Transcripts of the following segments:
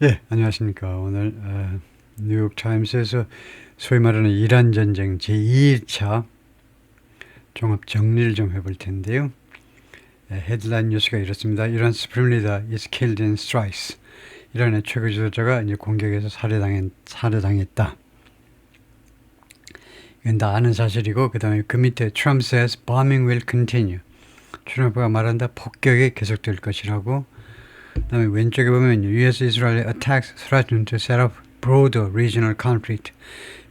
예, 안녕하십니까. 오늘 뉴욕타임스에서 소위 말하는 이란 전쟁 제2일차 종합 정리를 좀 해볼 텐데요. 헤드라인 뉴스가 이렇습니다. 이란 수프림 리더 is killed in strikes. 이란의 최고 지도자가 이제 공격에서 살해당했다. 이건 다 아는 사실이고, 그 다음에 그 밑에 Trump says bombing will continue. 트럼프가 말한다. 폭격이 계속될 것이라고. 그 다음에 왼쪽에 보면 US Israel attacks threaten to set up broader regional conflict.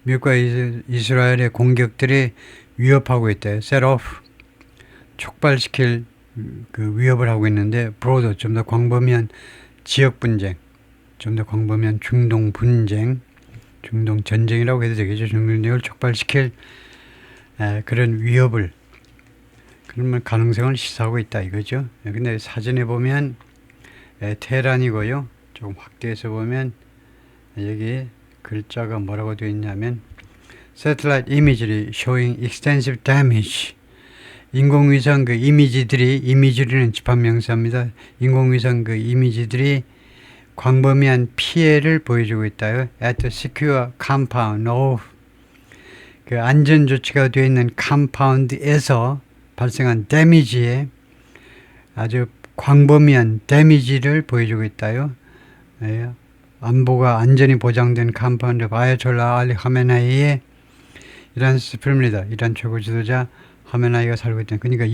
미국과 이스라엘의 공격들이 위협하고 있대. set off 촉발시킬 그 위협을 하고 있는데 broader 좀 더 광범위한 지역 분쟁, 좀 더 광범위한 중동 분쟁, 중동 전쟁이라고 해도 되겠죠. 중동 전쟁을 촉발시킬 그런 위협을 그러면 가능성을 시사하고 있다 이거죠. 근데 사진에 보면 테헤란이고요. 조금 확대해서 보면 여기 글자가 뭐라고 되어 있냐면 Satellite imagery showing extensive damage. 인공위성 그 이미지들은 집합명사입니다. 인공위성 그 이미지들이 광범위한 피해를 보여주고 있다요. At the secure compound of 그 안전 조치가 되어 있는 컴파운드에서 발생한 데미지에 아주 광범위한 데미지를 보여주고 있다요. 예, 안보가 안전이 보장된 컴파운드 아야톨라 알리 하메나이의 이란 수프림 리더, 이란 최고 지도자 하메나이가 살고 있다. 그러니까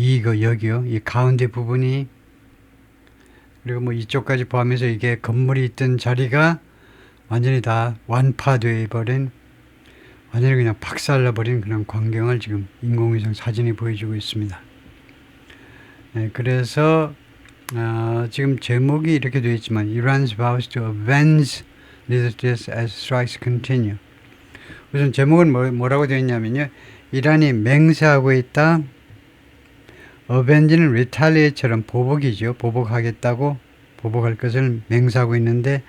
여기요, 이 가운데 부분이 그리고 뭐 이쪽까지 포함해서 이게 건물이 있던 자리가 완전히 다 완파되어 버린, 완전히 그냥 박살나버린 그런 광경을 지금 인공위성 사진이 보여주고 있습니다. 네, 그래서 지금 제목이 이렇게 되어 있지만 Iran's vows to avenge this as strikes continue. 우선 제목은 뭐라고 되어 있냐면요. 이란이 맹세하고 있다. avenge는 retaliate처럼 보복이죠. 보복하겠다고, 보복할 것을 맹세하고 있는데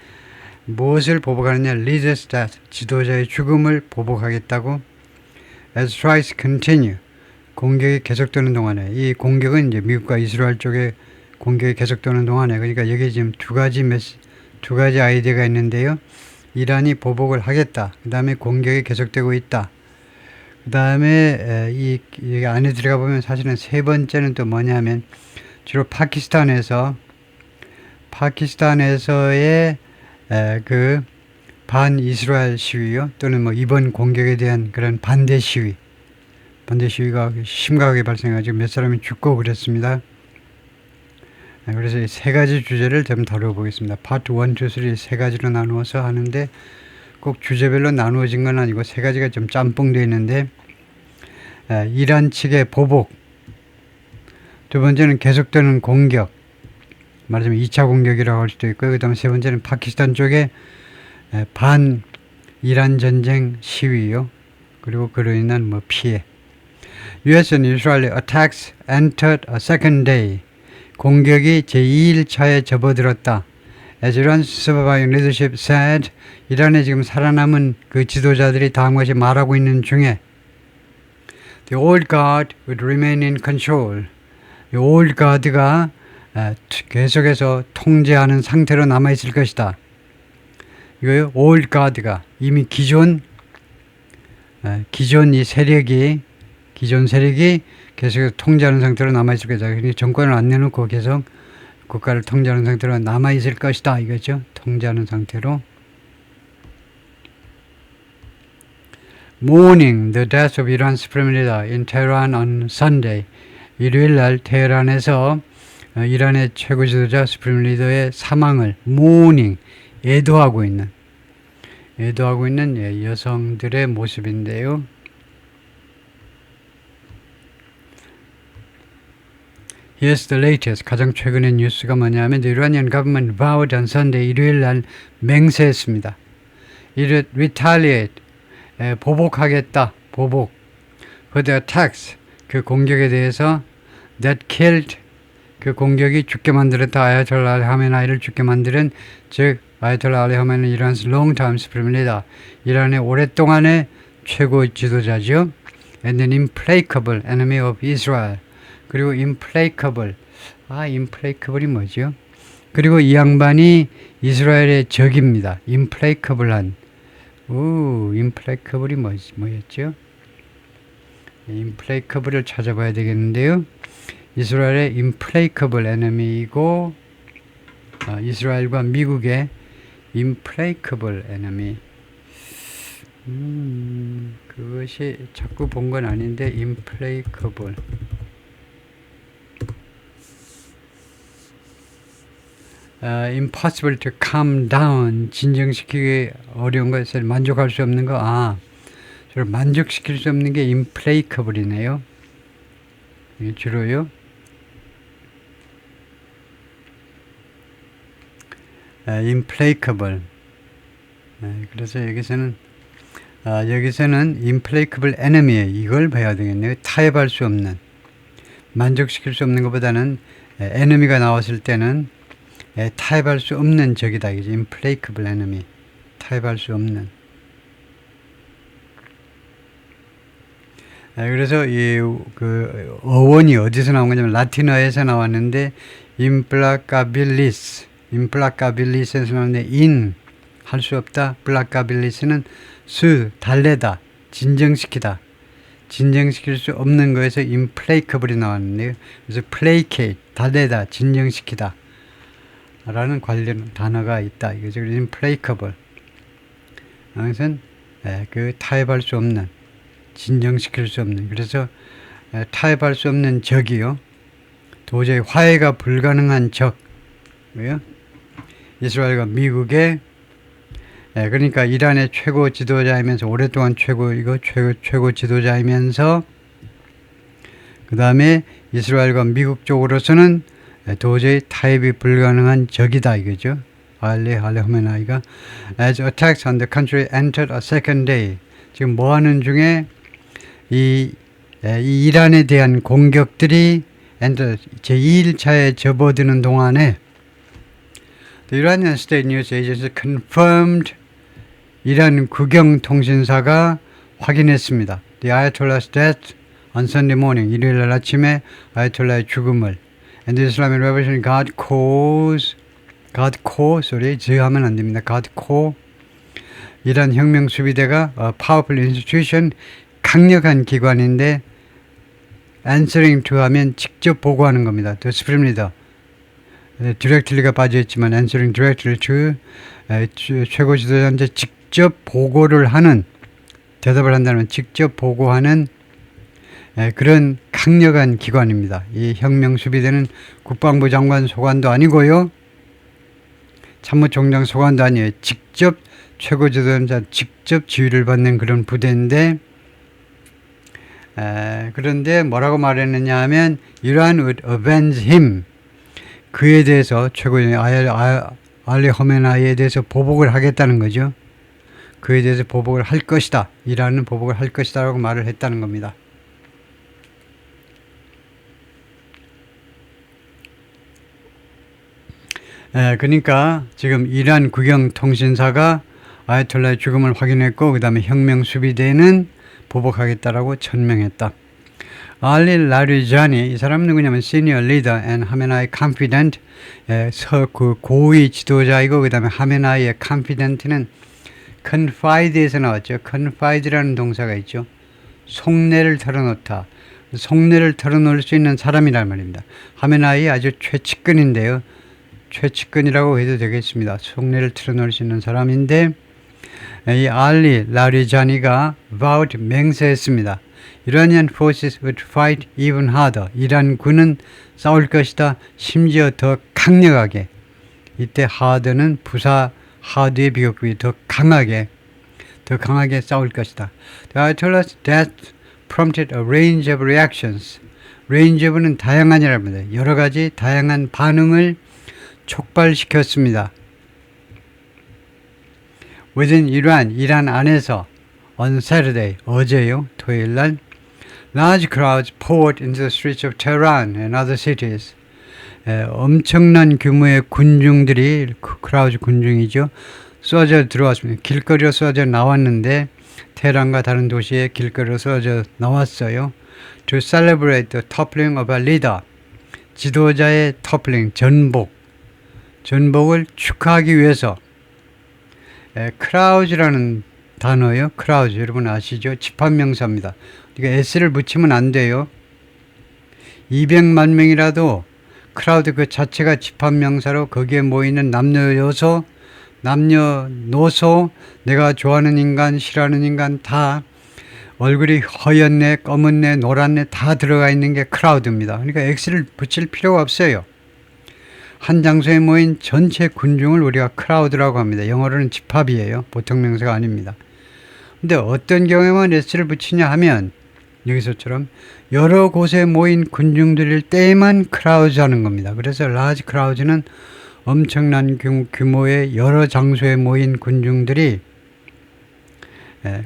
무엇을 보복하느냐? leader's death, 지도자의 죽음을 보복하겠다고. as strikes continue, 공격이 계속되는 동안에, 이 공격은 이제 미국과 이스라엘 쪽에 공격이 계속되는 동안에, 그러니까 여기 지금 두 가지 아이디어가 있는데요. 이란이 보복을 하겠다. 그 다음에 공격이 계속되고 있다. 그 다음에 이 안에 들어가 보면 사실은 세 번째는 또 뭐냐면 주로 파키스탄에서의 그 반이스라엘 시위요. 또는 뭐 이번 공격에 대한 그런 반대 시위가 심각하게 발생해가지고 몇 사람이 죽고 그랬습니다. 그래서 이 세 가지 주제를 좀 다뤄보겠습니다. 파트 1, 2, 3 세 가지로 나누어서 하는데 꼭 주제별로 나누어진 건 아니고 세 가지가 좀 짬뽕되어 있는데 이란 측의 보복, 두 번째는 계속되는 공격, 말하자면 2차 공격이라고 할 수도 있고요. 그 다음에 세 번째는 파키스탄 쪽의 반 이란 전쟁 시위요. 그리고 그로 인한 뭐 피해. US and Israel attacks entered a second day. 공격이 제2일차에 접어들었다. As Iran's surviving leadership said, 이란에 지금 살아남은 그 지도자들이 다음과 같이 말하고 있는 중에 The old guard would remain in control. 이 old guard가 계속해서 통제하는 상태로 남아있을 것이다. 이거요, old guard가 이미 기존 이 세력이, 기존 세력이 계속해서 통제하는 상태로 남아있을 것이다. 그러니까 정권을 안 내놓고 계속 국가를 통제하는 상태로 남아있을 것이다. 이거죠. 통제하는 상태로. Mourning the death of Iran's supreme leader in Tehran on Sunday. 일요일 날 테헤란에서 이란의 최고 지도자 수프림 리더의 사망을 mourning, 애도하고 있는 여성들의 모습인데요. Here's the latest. 가장 최근의 뉴스가 뭐냐면 the Iranian government vowed on Sunday, 일요일 날 맹세했습니다. retaliate, 보복하겠다. 보복. For the attacks, 그 공격에 대해서 that killed, 그 공격이 죽게 만들었다. 아야톨라 알리 하메나이를 죽게 만드는, 즉 아야톨라 알리 하메나이 이란's long-time supreme leader, 이란의 오랫동안의 최고 지도자죠. And an implacable enemy of Israel. 그리고 implacable이 뭐죠? 그리고 이 양반이 이스라엘의 적입니다. 임플레이커블한. 임플레이커블이 뭐였죠? 임플레이커블을 찾아봐야 되겠는데요. 이스라엘의 임플레이커블 에너미이고 이스라엘과 미국의 임플레이커블 에너미. 그것이 자꾸 본 건 아닌데 임플레이커블. impossible to calm down. 진정시키기 어려운 것을 만족할 수 없는 거. 저를 만족시킬 수 없는 게 implacable이네요. 주로요. implacable. 그래서 여기서는 implacable enemy예요. 이걸 봐야 되겠네요. 타협할 수 없는, 만족시킬 수 없는 것보다는 enemy가 나왔을 때는 타협할 수 없는 적이다. 이게 implacable enemy. 타협할 수 없는. 그래서 그 어원이 어디서 나온 거냐면 라틴어에서 나왔는데 implacabilis. implacabilis에서 나왔는데 할 수 없다. placabilis는 달래다, 진정시키다. 진정시킬 수 없는 거에서 implacable이 나왔는데요. 그래서 placate, 달래다, 진정시키다 라는 관련 단어가 있다. 이거죠. implacable. 그것은 그 타협할 수 없는, 진정시킬 수 없는. 그래서 타협할 수 없는 적이요. 도저히 화해가 불가능한 적. 왜요? 이스라엘과 미국의 그러니까 이란의 최고 지도자이면서 오랫동안 최고 지도자이면서 그 다음에 이스라엘과 미국 쪽으로서는 도저히 타협이 불가능한 적이다 이거죠. 알리 호메나이가 as attacks on the country entered a second day. 지금 뭐하는 중에 이 이란에 대한 공격들이 제2일차에 접어드는 동안에 The Iranian State News Agency confirmed 이란 국영통신사가 확인했습니다. The Ayatollah's death on Sunday morning. 일요일 아침에 아야톨라의 죽음을. And the Islamic Revolution God cause, 저하면 안 됩니다. God cause. 이란 혁명 수비대가 powerful institution, 강력한 기관인데 answering to 하면 직접 보고하는 겁니다. The Supreme Leader. 디렉트리가 빠져있지만 answering directly to 최고 지도자한테 직접 보고를 하는, 대답을 한다면 직접 보고하는 그런 강력한 기관입니다. 이 혁명 수비대는 국방부 장관 소관도 아니고요. 참모총장 소관도 아니에요. 직접 최고 지도자 직접 지휘를 받는 그런 부대인데 그런데 뭐라고 말했느냐 하면 Iran would avenge him. 그에 대해서 알리 호메나이에 대해서 보복을 하겠다는 거죠. 그에 대해서 보복을 할 것이다. 이란은 보복을 할 것이다 라고 말을 했다는 겁니다. 그러니까 지금 이란 국영통신사가 아야톨라의 죽음을 확인했고 그 다음에 혁명 수비대는 보복하겠다라고 천명했다. 알리 라리자니, 이 사람은 누구냐면 Senior Leader and 하메나이 Confidant, 그 고위 지도자이고 그 다음에 하메나이의 Confidant는 Confide에서 나왔죠. Confide라는 동사가 있죠. 속내를 털어놓다. 속내를 털어놓을 수 있는 사람이란 말입니다. 하메나이 아주 최측근인데요. 최측근이라고 해도 되겠습니다. 속내를 털어놓을 수 있는 사람인데 이 알리 라리자니가 vowed, 맹세했습니다. Iranian forces would fight even harder. 이란 군은 싸울 것이다. 심지어 더 강력하게. 이때 harder는 부사 hard의 비교급이 더 강하게 싸울 것이다. The Ayatollah's death prompted a range of reactions. range of는 다양한이라는 겁니다. 여러 가지 다양한 반응을 촉발시켰습니다. Within 이란 안에서 on Saturday, 어제요, 토요일 날 large crowds poured into the streets of Tehran and other cities. 엄청난 규모의 군중들이, 크라우드 군중이죠, 쏟아져 들어왔습니다. 길거리로 쏟아져 나왔는데 테헤란과 다른 도시에 길거리로 쏟아져 나왔어요. To celebrate the toppling of a leader. 지도자의 toppling, 전복을 축하하기 위해서 크라우즈라는 단어요. 크라우즈 여러분 아시죠? 집합명사입니다. 그러니까 s를 붙이면 안 돼요. 200만 명이라도 크라우드 그 자체가 집합명사로 거기에 모이는 남녀노소 내가 좋아하는 인간 싫어하는 인간 다 얼굴이 허였네 검은네 노랗네 다 들어가 있는 게 크라우드입니다. 그러니까 x를 붙일 필요가 없어요. 한 장소에 모인 전체 군중을 우리가 크라우드라고 합니다. 영어로는 집합이에요. 보통 명사가 아닙니다. 근데 어떤 경우에만 s를 붙이냐 하면 여기서처럼 여러 곳에 모인 군중들일 때에만 크라우드 하는 겁니다. 그래서 large crowd는 엄청난 규모의 여러 장소에 모인 군중들이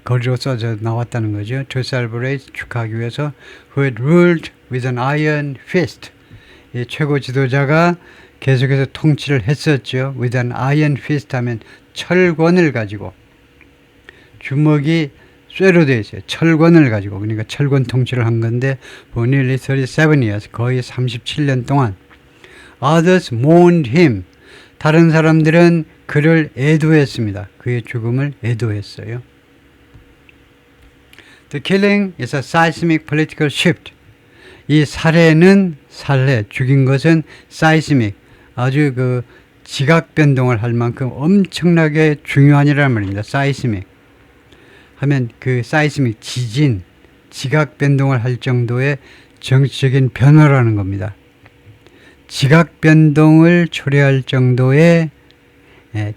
거리로 써져 나왔다는 거죠. To celebrate, 축하하기 위해서 who had ruled with an iron fist. 이 최고 지도자가 계속해서 통치를 했었죠. With an iron fist 하면 철권을 가지고 주먹이 쇠로 되어 있어요. 철권을 가지고. 그러니까 철권 통치를 한 건데 for nearly 37 years, 거의 37년 동안. Others mourned him. 다른 사람들은 그를 애도했습니다. 그의 죽음을 애도했어요. The killing is a seismic political shift. 이 살해, 죽인 것은 seismic, 아주 그 지각 변동을 할 만큼 엄청나게 중요한이라는 말입니다. seismic 하면 그 seismic 지진, 지각 변동을 할 정도의 정치적인 변화라는 겁니다. 지각 변동을 초래할 정도의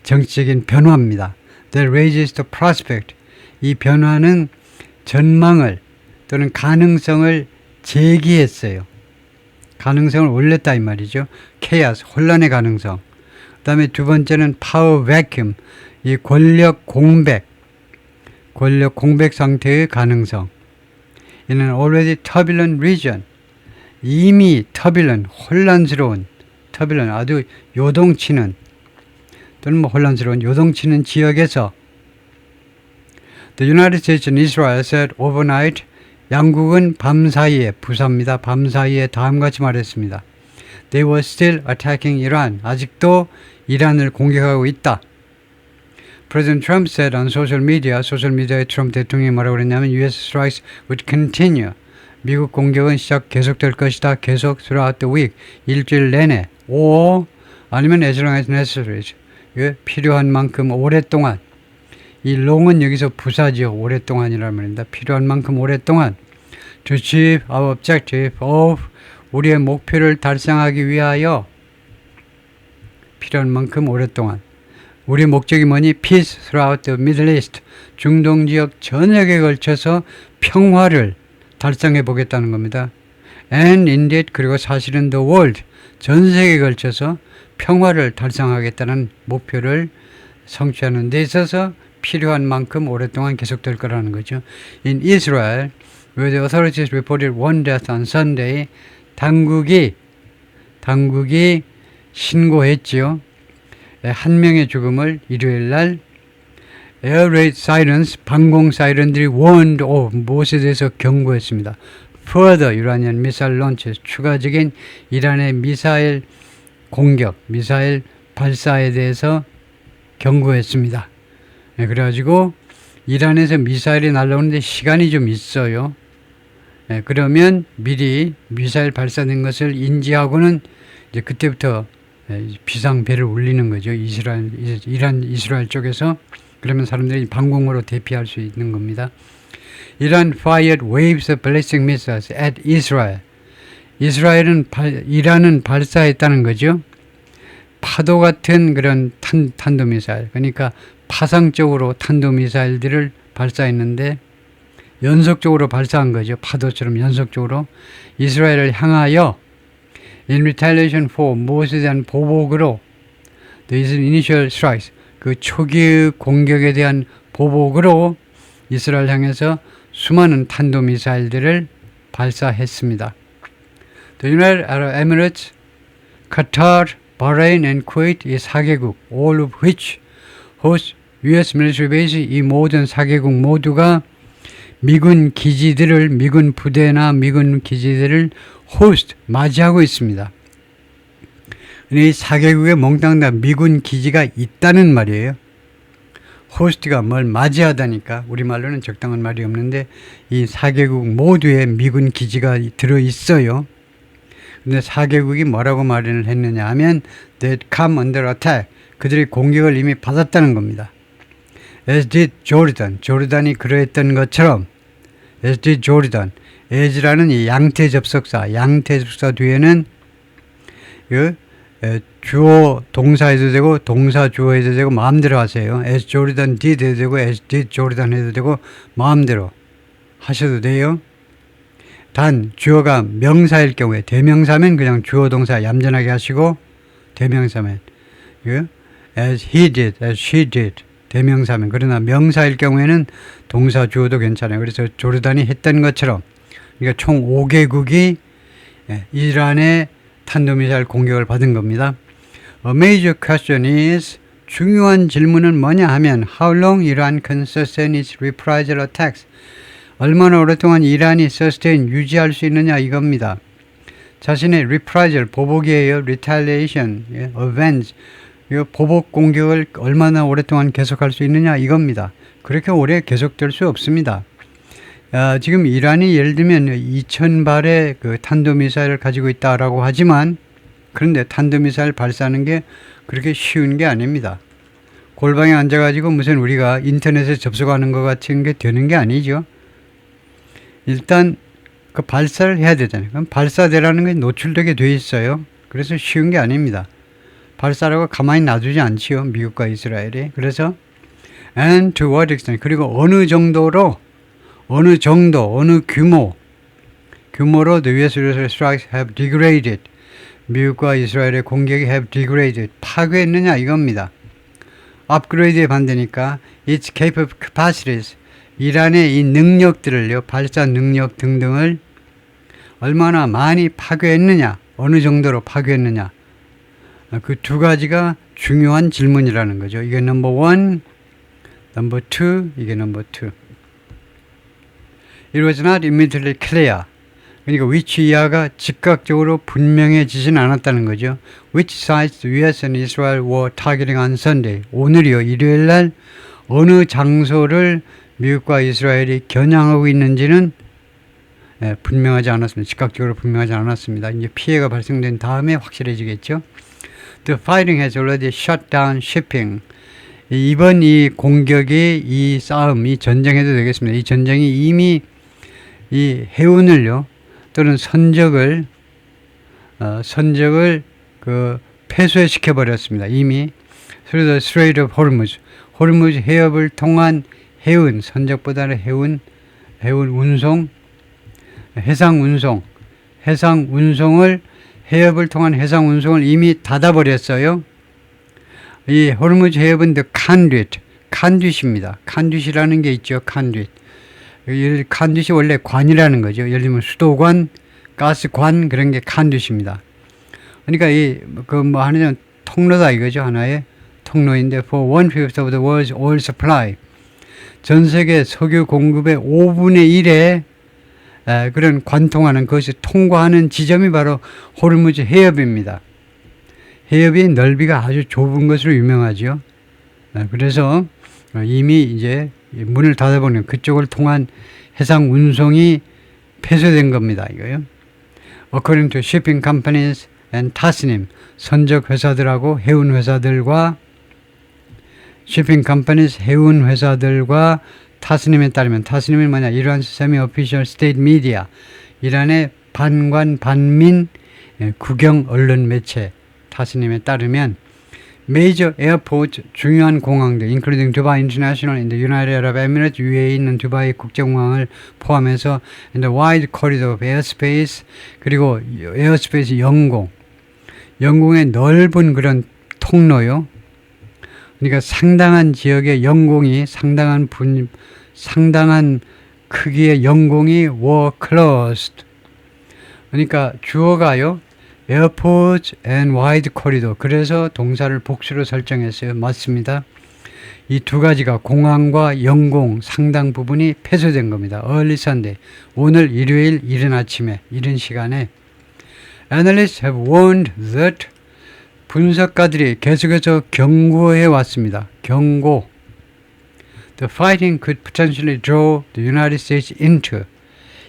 정치적인 변화입니다. That raises the prospect. 이 변화는 전망을 또는 가능성을 제기했어요. 가능성을 올렸다 이 말이죠. chaos, 혼란의 가능성. 그 다음에 두 번째는 power vacuum, 이 권력 공백 상태의 가능성. 이는 already turbulent region, 이미 turbulent, 혼란스러운, turbulent, 아주 요동치는 또는 뭐 혼란스러운 요동치는 지역에서 The United States and Israel said overnight, 양국은 밤사이에, 부사입니다. 밤사이에 다음같이 말했습니다. They were still attacking Iran. 아직도 이란을 공격하고 있다. President Trump said on social media, 소셜미디어에 트럼프 대통령이 뭐라고 그랬냐면 US strikes would continue. 미국 공격은 계속될 것이다. 계속 throughout the week. 일주일 내내. or 아니면 as long as necessary. 필요한 만큼 오랫동안. 이 long은 여기서 부사지요. 오랫동안이라는 말입니다. 필요한 만큼 오랫동안. To achieve our objective of 우리의 목표를 달성하기 위하여 필요한 만큼 오랫동안. 우리의 목적이 뭐니? Peace throughout the Middle East. 중동 지역 전역에 걸쳐서 평화를 달성해 보겠다는 겁니다. And indeed, 그리고 사실은 the world, 전 세계에 걸쳐서 평화를 달성하겠다는 목표를 성취하는 데 있어서 필요한 만큼 오랫동안 계속될 거라는 거죠. In Israel, where the authorities reported one death on Sunday, 당국이 신고했지요. 한 명의 죽음을 일요일 날 Air raid sirens, 방공 사이렌들이 warned of, 무엇에 대해서 경고했습니다. Further Iranian missile launches, 추가적인 이란의 미사일 공격, 미사일 발사에 대해서 경고했습니다. 그래가지고 이란에서 미사일이 날라오는데 시간이 좀 있어요. 그러면 미리 미사일 발사된 것을 인지하고는 이제 그때부터 비상벨을 울리는 거죠. 이스라엘 쪽에서. 그러면 사람들이 방공으로 대피할 수 있는 겁니다. Iran fired waves of ballistic missiles at Israel. 이란은 발사했다는 거죠. 파도 같은 그런 탄도미사일. 그러니까 파상적으로 탄도미사일들을 발사했는데 연속적으로 발사한 거죠. 파도처럼 연속적으로 이스라엘을 향하여 in retaliation for, 무엇에 대한 보복으로 these initial strikes, 그 초기 공격에 대한 보복으로 이스라엘 향해서 수많은 탄도미사일들을 발사했습니다. The United Arab Emirates, Qatar, Bahrain and Kuwait 이 4개국, all of which host US military base, 이 모든 4개국 모두가 미군 기지들을, 미군 부대나 미군 기지들을 host, 맞이하고 있습니다. 이 4개국에 몽땅 다 미군 기지가 있다는 말이에요. 호스트가 뭘 맞이하다니까 우리말로는 적당한 말이 없는데 이 4개국 모두에 미군 기지가 들어있어요. 근데 4개국이 뭐라고 말을 했느냐 하면 that come under attack. 그들이 공격을 이미 받았다는 겁니다. as did Jordan. 조르단이 그러했던 것처럼 as did Jordan. as라는 이 양태 접속사 뒤에는 그 주어 동사해도 되고 동사 주어 해도 되고 마음대로 하세요. as Jordan did 해도 되고 as did Jordan 해도 되고 마음대로 하셔도 돼요. 단 주어가 명사일 경우에 대명사면 그냥 주어 동사 얌전하게 하시고 대명사면 as he did, as she did 대명사면 그러나 명사일 경우에는 동사 주어도 괜찮아요. 그래서 조르단이 했던 것처럼 그러니까 총 5개국이 이란의 탄도미사일 공격을 받은 겁니다. A major question is 중요한 질문은 뭐냐 하면 How long Iran can sustain its reprisal attacks? 얼마나 오랫동안 이란이 sustain 유지할 수 있느냐 이겁니다. 자신의 reprisal 보복이에요. retaliation, avenge 보복 공격을 얼마나 오랫동안 계속할 수 있느냐 이겁니다. 그렇게 오래 계속될 수 없습니다. 지금 이란이 예를 들면 2000발의 그 탄도미사일을 가지고 있다라고 하지만 그런데 탄도미사일 발사하는 게 그렇게 쉬운 게 아닙니다. 골방에 앉아가지고 무슨 우리가 인터넷에 접속하는 것 같은 게 되는 게 아니죠. 일단 그 발사를 해야 되잖아요. 그럼 발사대라는 게 노출되게 돼 있어요. 그래서 쉬운 게 아닙니다. 발사라고 가만히 놔두지 않지요. 미국과 이스라엘이. 그래서 and to what extent 그리고 어느 정도로 어느 규모로 the US strikes have degraded 미국과 이스라엘의 공격이 have degraded 파괴했느냐 이겁니다. 업그레이드에 반대니까 its capacities 이란의 이 능력들을요 발사 능력 등등을 얼마나 많이 파괴했느냐 어느 정도로 파괴했느냐 그 두 가지가 중요한 질문이라는 거죠. 이게 넘버 1, 넘버 2 이게 넘버 2 It was not immediately clear. 그러니까 위치 이하가 즉각적으로 분명해지진 않았다는 거죠. Which sites the US and Israel were targeting on Sunday. 오늘이요, 일요일 날 어느 장소를 미국과 이스라엘이 겨냥하고 있는지는 분명하지 않았습니다. 즉각적으로 분명하지 않았습니다. 이제 피해가 발생된 다음에 확실해지겠죠. The fighting has already shut down shipping. 이번 이 공격이 이 싸움, 이 전쟁해도 되겠습니다. 이 전쟁이 이미 이 해운을요 또는 선적을 그 폐쇄시켜 버렸습니다. 이미 through the Strait of Hormuz, 호르무즈 해협을 통한 해운 선적보다는 해운 운송, 해상 운송을 해협을 통한 해상 운송을 이미 닫아 버렸어요. 이 호르무즈 해협은 the conduit입니다. conduit이라는 게 있죠. conduit이 원래 관이라는 거죠. 예를 들면 수도관, 가스관 그런 게 conduit입니다. 그러니까 하나는 통로다 이거죠. 하나의 통로인데 for 1/5 of the world's oil supply 전 세계 석유 공급의 5분의 1에 그런 관통하는 것이 통과하는 지점이 바로 호르무즈 해협입니다. 해협의 넓이가 아주 좁은 것으로 유명하죠. 그래서 이미 이제 문을 닫아버리면 그쪽을 통한 해상 운송이 폐쇄된 겁니다. 이거요. According to shipping companies and 타스님, 선적 회사들하고 해운 회사들과 shipping companies, 해운 회사들과 타스님에 따르면 타스님이 뭐냐? 이란 semi-official state media, 이란의 반관 반민 국영 언론 매체 타스님에 따르면 major airports, 중요한 공항들, including Dubai International in the United Arab Emirates, UAE 있는 두바이 국제공항을 포함해서 in the wide corridor of airspace, 그리고 에어스페이스 영공의 넓은 그런 통로요. 그러니까 상당한 지역의 영공이 상당한 크기의 영공이 were closed. 그러니까 주어가요. Airports and wide corridor. 그래서 동사를 복수로 설정했어요. 맞습니다. 이 두 가지가 공항과 영공 상당 부분이 폐쇄된 겁니다. Early Sunday. 오늘 일요일 이른 아침에 이른 시간에 Analysts have warned that 분석가들이 계속해서 경고해 왔습니다. 경고. The fighting could potentially draw the United States into.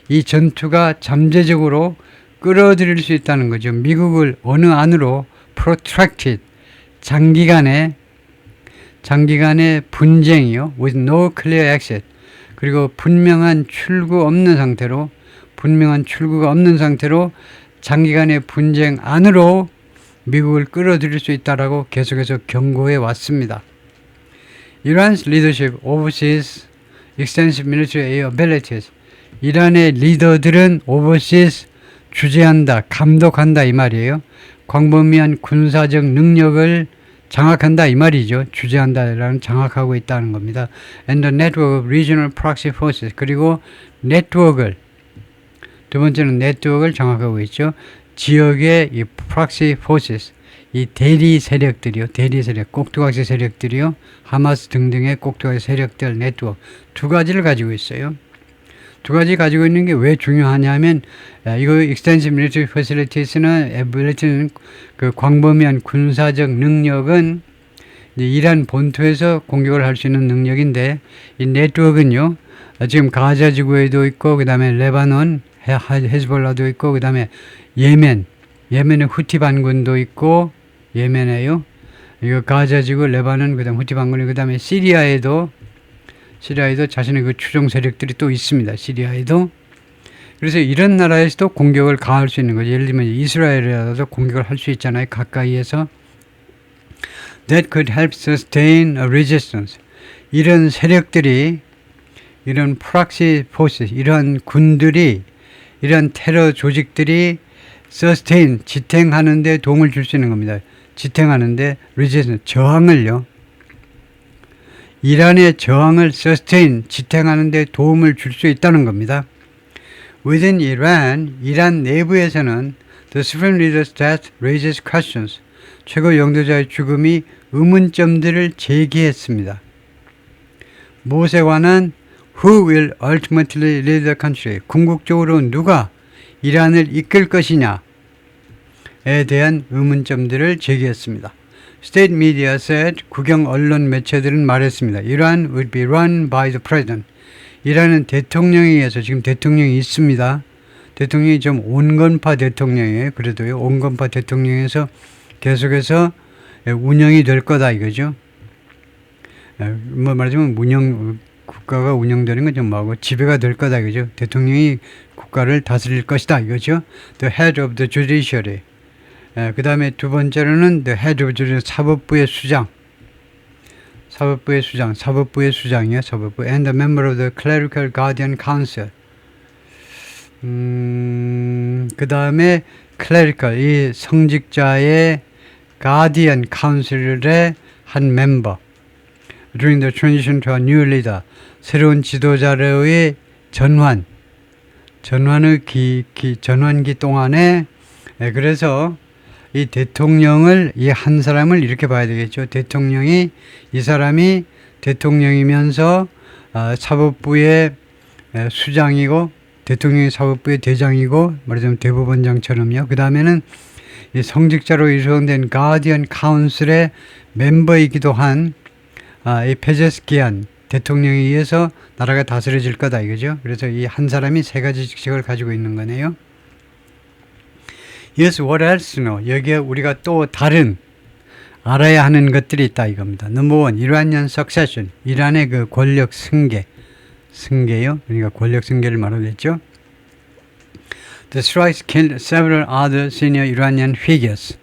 이 전투가 잠재적으로 끌어들일 수 있다는 거죠. 미국을 어느 안으로 protracted, 장기간의 분쟁이요. with no clear exit. 그리고 분명한 출구가 없는 상태로 장기간의 분쟁 안으로 미국을 끌어들일 수 있다라고 계속해서 경고해 왔습니다. Iran's leadership oversees extensive military abilities. 이란의 리더들은 oversees 주재한다, 감독한다 이 말이에요. 광범위한 군사적 능력을 장악한다 이 말이죠. 주재한다라는 장악하고 있다는 겁니다. And the network of regional proxy forces. 그리고 두 번째는 네트워크를 장악하고 있죠. 지역의 이 proxy forces, 이 대리 세력, 꼭두각시 세력들이요. 하마스 등등의 꼭두각시 세력들 네트워크 두 가지를 가지고 있어요. 두 가지 가지고 있는 게 왜 중요하냐면 이거 extensive military facilities는 ability는 그 광범위한 군사적 능력은 이란 본토에서 공격을 할 수 있는 능력인데 이 네트워크는요. 지금 가자 지구에도 있고 그다음에 레바논 헤즈볼라도 있고 그다음에 예멘의 후티 반군도 있고 예멘에요. 이거 가자 지구 레바논 그다음 후티 반군이 그다음에 시리아에도 자신의 그 추종 세력들이 또 있습니다. 시리아에도. 그래서 이런 나라에서도 공격을 가할 수 있는 거죠. 예를 들면 이스라엘이라도 공격을 할 수 있잖아요. 가까이에서. That could help sustain a resistance. 이런 세력들이, 이런 proxy forces, 이런 군들이, 이런 테러 조직들이 sustain, 지탱하는 데 도움을 줄 수 있는 겁니다. 지탱하는데 resistance, 저항을요. 이란의 저항을 sustain, 지탱하는 데 도움을 줄 수 있다는 겁니다. Within Iran, 이란 내부에서는 the supreme leader's death raises questions. 최고 영도자의 죽음이 의문점들을 제기했습니다. 무엇에 관한 Who will ultimately lead the country? 궁극적으로 누가 이란을 이끌 것이냐에 대한 의문점들을 제기했습니다. State media said, 국영 언론 매체들은 말했습니다. Iran would be run by the president. 이란은 대통령에 의해서, 지금 대통령이 있습니다. 대통령이 좀 온건파 대통령이에요. 그래도요, 온건파 대통령에서 계속해서 운영이 될 거다 이거죠. 뭐 말하자면 국가가 운영되는 건 좀 뭐하고 지배가 될 거다 이거죠. 대통령이 국가를 다스릴 것이다 이거죠. The head of the judiciary. 그 다음에 두 번째로는 the head of the judiciary, 사법부의 수장이요. 사법부. And the member of the clerical guardian council. 그 다음에 clerical, 이 성직자의 guardian council의 한 멤버. During the transition to a new leader. 새로운 지도자로의 전환의 전환기 동안에 그래서 이 대통령을, 이 한 사람을 이렇게 봐야 되겠죠. 이 사람이 대통령이면서 사법부의 수장이고, 대통령이 사법부의 대장이고, 말하자면 대법원장처럼요. 그 다음에는 이 성직자로 구성된 가디언 카운슬의 멤버이기도 한 이 페제스키안 대통령에 의해서 나라가 다스려질 거다 이거죠. 그래서 이 한 사람이 세 가지 직책을 가지고 있는 거네요. Yes, what else know? 여기에 우리가 또 다른 알아야 하는 것들이 있다 이겁니다. Number one, Iranian succession. 이란의 그 권력 승계요. 그러니까 권력 승계를 말하겠죠. The strikes killed several other senior Iranian figures.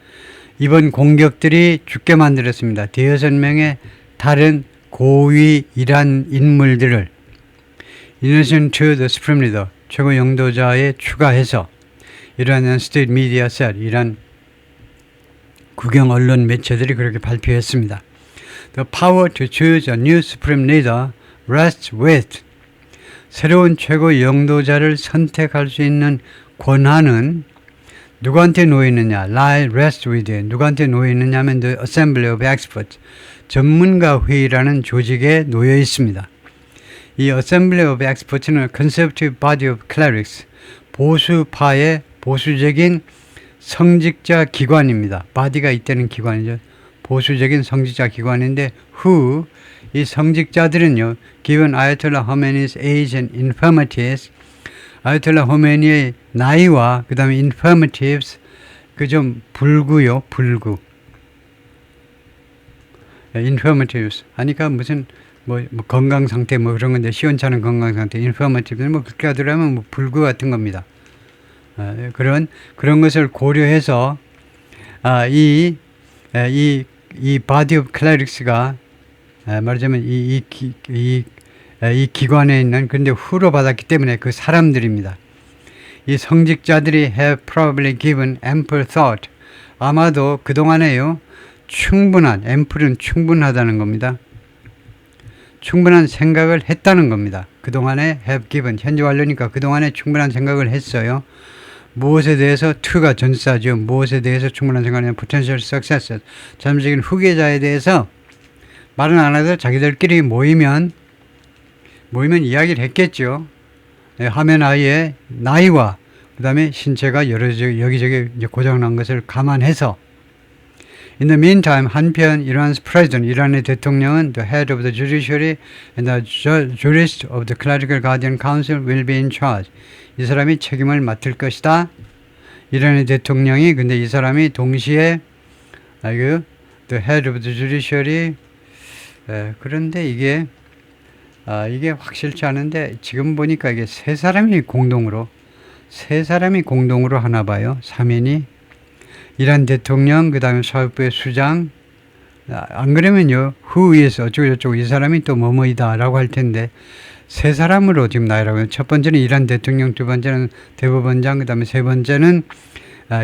이번 공격들이 죽게 만들었습니다. 6명의 다른 고위 이란 인물들을 In addition to the supreme leader, 최고 영도자에 추가해서 Iranian state media said, 이란 국영 언론 매체들이 그렇게 발표했습니다. The power to choose a new supreme leader rests with. 새로운 최고 영도자를 선택할 수 있는 권한은 누구한테 놓여있느냐? rests with. 누구한테 놓여있느냐 하면 the assembly of experts. 전문가 회의라는 조직에 놓여 있습니다. 이 assembly of experts는 conservative body of clerics. 보수적인 성직자 기관입니다. body가 이때는 기관이죠. 보수적인 성직자 기관인데 who 이 성직자들은요. given Ayatollah Khomeini's age and infirmities 아야톨라 호메니의 나이와 그 다음에 infirmitives 그 좀 불구요. 불구 infirmitives 하니까 무슨 뭐 건강 상태 뭐 그런 건데 시원찮은 건강 상태 infirmitives 뭐 그렇게 하더라면 뭐 불구 같은 겁니다. 그런 것을 고려해서 이 body of clerics가 말하자면 이 기관에 있는 그런데 후로 받았기 때문에 그 사람들입니다. 이 성직자들이 have probably given ample thought 아마도 그동안에요 충분한 ample은 충분하다는 겁니다. 충분한 생각을 했다는 겁니다. 그동안에 have given 현재 완료니까 그동안에 충분한 생각을 했어요. 무엇에 대해서 to가 전사죠. 무엇에 대해서 충분한 생각을 하면 potential success 잠재적인 후계자에 대해서 말은 안 해도 자기들끼리 모이면 이야기를 했겠죠. 화면 아이의 나이와 그 다음에 신체가 여기저기 고장난 것을 감안해서 In the meantime, 한편 이란's president, 이란의 대통령은 the head of the judiciary and the jurist of the clerical guardian council will be in charge. 이 사람이 책임을 맡을 것이다. 이란의 대통령이 근데 이 사람이 동시에 the head of the judiciary 그런데 이게 확실치 않은데 지금 보니까 이게 세 사람이 공동으로 하나 봐요. 3인이 이란 대통령 그 다음에 사법부의 수장 안 그러면요 who is 어쩌고저쩌고 이 사람이 또 뭐뭐이다 라고 할 텐데 세 사람으로 지금 나열하고 있어요. 첫 번째는 이란 대통령, 두 번째는 대법원장, 그 다음에 세 번째는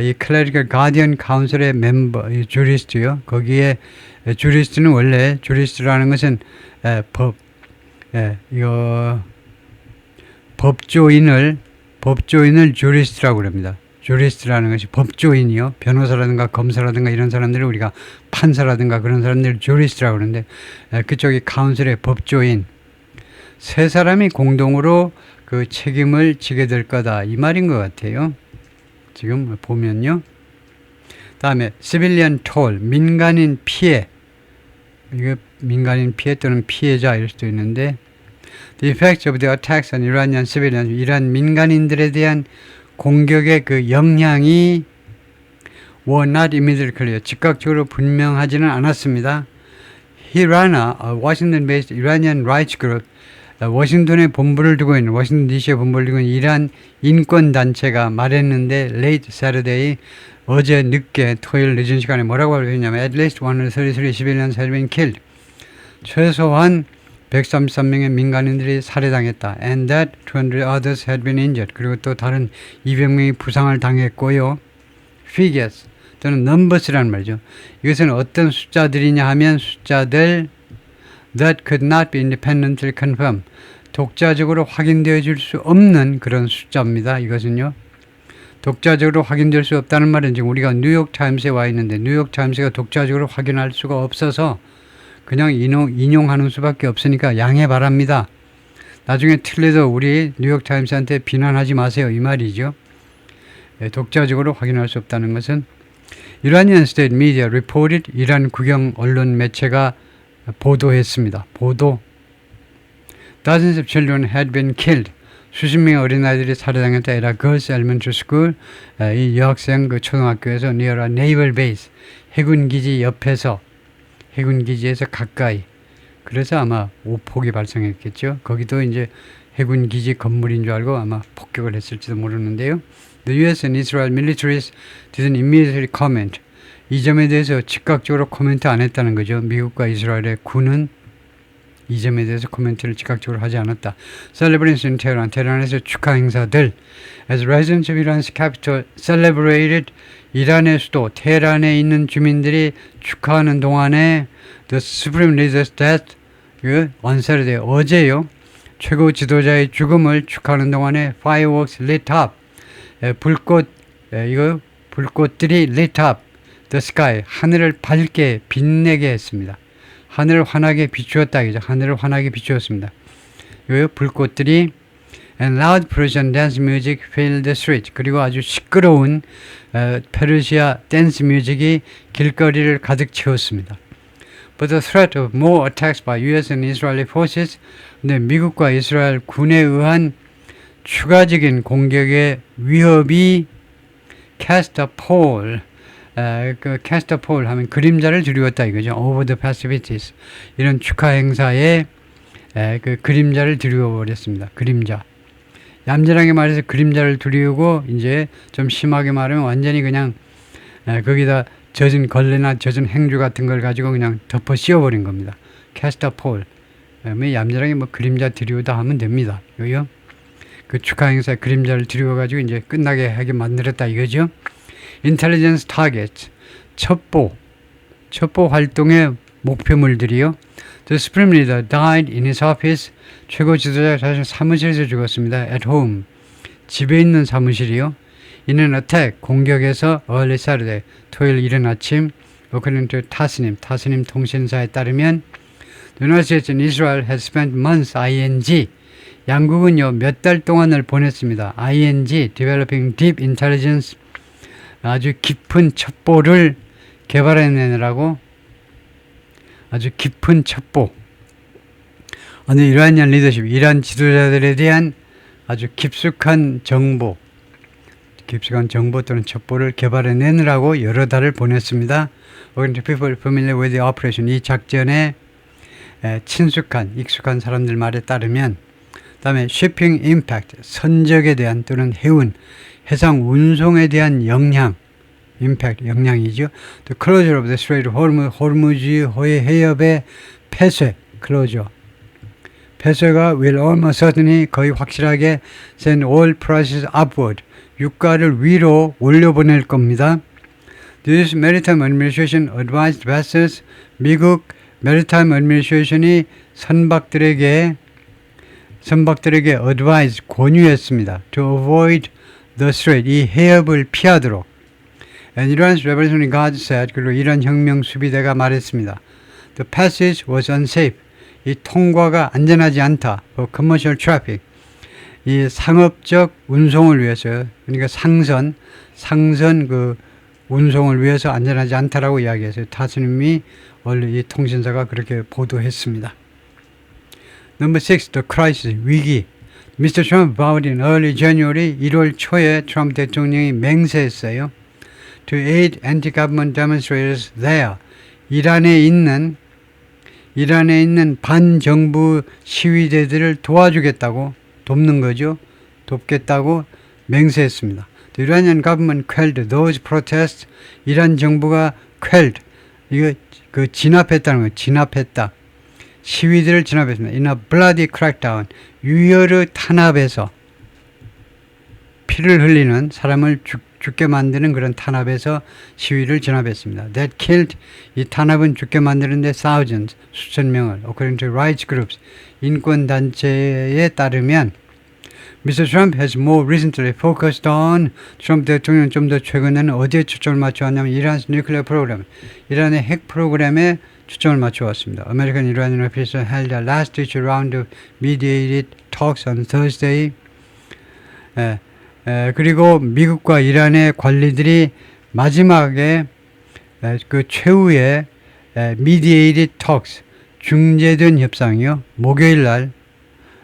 이 클래리컬 가디언 카운슬의 멤버, 이 주리스트요. 거기에 주리스트는 원래 주리스트라는 것은 법조인을 주리스트라고 합니다. 주리스트라는 것이 법조인이요. 변호사라든가 검사라든가 이런 사람들을 우리가 판사라든가 그런 사람들을 주리스트라고 그러는데 그쪽이 카운슬의 법조인 세 사람이 공동으로 그 책임을 지게 될 거다 이 말인 것 같아요. 지금 보면요. 다음에 civilian toll 민간인 피해 이거 민간인 피해 또는 피해자 일 수도 있는데 the effects of the attacks on Iranian civilians 이란 민간인들에 대한 공격의 그 영향이 were not immediately clear 즉각적으로 분명하지는 않았습니다. Hirana, Washington-based Iranian rights group 워싱턴에 본부를 두고 있는 워싱턴 DC에 본부를 두고 있는 이란 인권단체가 말했는데 late Saturday 어제 늦게 토요일 늦은 시간에 뭐라고 하냐면 at least 133 civilians had been killed 최소한 133명의 민간인들이 살해당했다 and that 200 others had been injured 그리고 또 다른 200명이 부상을 당했고요. figures 또는 numbers라는 말이죠. 이것은 어떤 숫자들이냐 하면 숫자들 that could not be independently confirmed. 독자적으로 확인되어 줄 수 없는 그런 숫자입니다. 이것은요. 독자적으로 확인될 수 없다는 말은 지금 우리가 뉴욕타임스에 와 있는데 뉴욕타임스가 독자적으로 확인할 수가 없어서 그냥 인용하는 수밖에 없으니까 양해 바랍니다. 나중에 틀려도 우리 뉴욕타임스한테 비난하지 마세요. 이 말이죠. 독자적으로 확인할 수 없다는 것은 Iranian state media reported 이란 국영 언론 매체가 보도했습니다. Dozens of children had been killed. 수십 명의 어린아이들이 살해당했다. at a girls elementary school. 이 여학생 그 초등학교에서 near a naval base. 해군기지 옆에서 해군기지에서 가까이. 그래서 아마 오폭이 발생했겠죠. 거기도 이제 해군기지 건물인 줄 알고 아마 폭격을 했을지도 모르는데요. The US and Israel militaries didn't immediately comment. 이 점에 대해서 즉각적으로 코멘트 안 했다는 거죠. 미국과 이스라엘의 군은 이 점에 대해서 코멘트를 즉각적으로 하지 않았다. Celebrations in Tehran, 테헤란에서 축하 행사들 As residents of Iran's capital celebrated 이란의 수도 테헤란에 있는 주민들이 축하하는 동안에 The Supreme Leader's death on Saturday, 어제요. 최고 지도자의 죽음을 축하하는 동안에 Fireworks lit up 불꽃들이 lit up the sky 하늘을 밝게 빛내게 했습니다. 하늘을 환하게 비추었다 이죠. 하늘을 환하게 비추었습니다. 요 불꽃들이 and loud Persian dance music filled the street. 그리고 아주 시끄러운 페르시아 댄스 뮤직이 길거리를 가득 채웠습니다. But the threat of more attacks by US and Israeli forces, 근데 미국과 이스라엘 군에 의한 추가적인 공격의 위협이 cast a pall, cast a pall 하면 그림자를 드리웠다 이거죠. Over the festivities. 이런 축하 행사에 그 그림자를 드리워버렸습니다. 그림자. 얌전하게 말해서 그림자를 드리우고 이제 좀 심하게 말하면 완전히 그냥 거기다 젖은 걸레나 젖은 행주 같은 걸 가지고 그냥 덮어 씌워버린 겁니다. cast a pall. 얌전하게 뭐 그림자 드리우다 하면 됩니다. 요요. 그 축하 행사에 그림자를 드리워가지고 이제 끝나게 하게 만들었다 이거죠. Intelligence targets. 첩보 활동의 목표물들이요. The supreme leader died in his office. 최고 지도자 자신 사무실에서 죽었습니다. At home. 집에 있는 사무실이요. In an attack. 공격에서 early Saturday. 토요일 이른 아침. According to 타스님 통신사에 따르면 The United States and Israel had spent months ing. 양국은요 몇 달 동안을 보냈습니다. ing. Developing deep intelligence. 아주 깊은 첩보를 개발해내느라고 아주 깊은 첩보. 어느 이란이란 리더십, 이란 지도자들에 대한 아주 깊숙한 정보 또는 첩보를 개발해내느라고 여러 달을 보냈습니다. According to people familiar with the operation, 이 작전에 익숙한 사람들 말에 따르면, 그 다음에 shipping impact, 선적에 대한 또는 해상 운송에 대한 영향, impact, 영향이죠. The closure of the Strait of 호르무즈 해협의 폐쇄, closure. 폐쇄가 will almost certainly 거의 확실하게 send oil prices upward. 유가를 위로 올려보낼 겁니다. This Maritime Administration advised vessels. 미국 Maritime Administration이 선박들에게 advise, 권유했습니다. To avoid the strait, 이 해협을 피하도록. And Iran's Revolutionary Guard said, 그리고 이란 혁명 수비대가 말했습니다. The passage was unsafe. 이 통과가 안전하지 않다. For commercial traffic. 이 상업적 운송을 위해서, 그러니까 상선 그 운송을 위해서 안전하지 않다라고 이야기했어요. 타스님이 원래 이 통신사가 그렇게 보도했습니다. Number 6, the crisis, 위기. Mr. Trump vowed in early January, 1월 초에 트럼프 대통령이 맹세했어요. To aid anti-government demonstrators there. 이란에 있는 반정부 시위대들을 도와주겠다고, 돕는 거죠. 돕겠다고 맹세했습니다. The Iranian government quelled those protests. 이란 정부가 quelled, 이거 진압했다는 거예요. 진압했다. 시위들을 진압했습니다. In a bloody crackdown. 유혈의 탄압에서 피를 흘리는 사람을 죽게 만드는 그런 탄압에서 시위를 진압했습니다. That killed, 이 탄압은 죽게 만드는데 thousands, 수천 명을. According to rights groups, 인권단체에 따르면 Mr. Trump has more recently focused on, 트럼프 대통령은 좀 더 최근에는 어디에 초점을 맞춰왔냐면 Iran's nuclear program, 이란의 핵 프로그램에 초점을 맞춰왔습니다. American Iranian officials held a last-ditch round of mediated talks on Thursday. 그리고 미국과 이란의 관리들이 마지막에 그 최후의 mediated talks, 중재된 협상이요. 목요일날,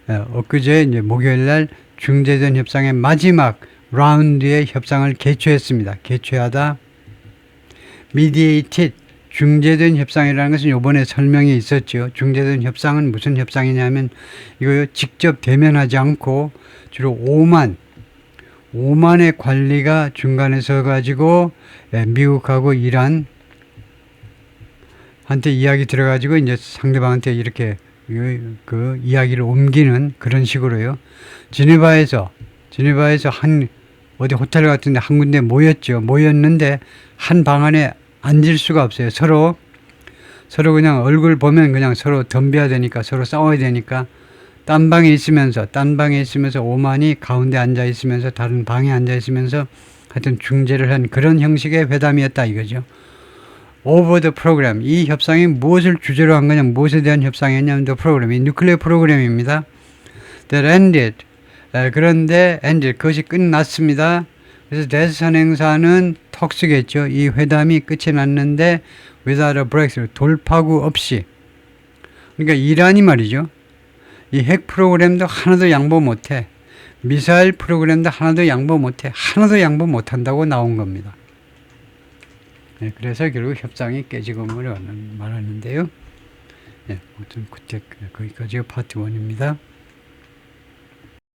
엊그제 이제 목요일날 중재된 협상의 마지막 라운드의 협상을 개최했습니다. 개최하다. mediated, 중재된 협상이라는 것은 이번에 설명이 있었죠. 중재된 협상은 무슨 협상이냐면 이거 직접 대면하지 않고 주로 5만의 관리가 중간에 서가지고 미국하고 이란한테 이야기 들어가지고 이제 상대방한테 이렇게 그 이야기를 옮기는 그런 식으로요. 지네바에서 어디 호텔 같은데 한 군데 모였는데 한 방 안에 앉을 수가 없어요. 서로 그냥 얼굴 보면 그냥 서로 덤벼야 되니까, 서로 싸워야 되니까 딴 방에 있으면서 5만이 가운데 앉아 있으면서 다른 방에 앉아 있으면서 하여튼 중재를 한 그런 형식의 회담이었다 이거죠. Over the program, 이 협상이 무엇을 주제로 한 거냐, 무엇에 대한 협상이었냐면 the program, 이 누클레어 프로그램입니다. That ended 그런데 이제 그것이 끝났습니다. 그래서 대선행사는 턱수겠죠. 이 회담이 끝이 났는데 without a breakthrough, 돌파구 없이. 그러니까 이란이 말이죠. 이 핵 프로그램도 하나도 양보 못해. 미사일 프로그램도 하나도 양보 못해. 하나도 양보 못한다고 나온 겁니다. 그래서 결국 협상이 깨지고 말하는데요. 아무튼 거기까지가 파트 1입니다.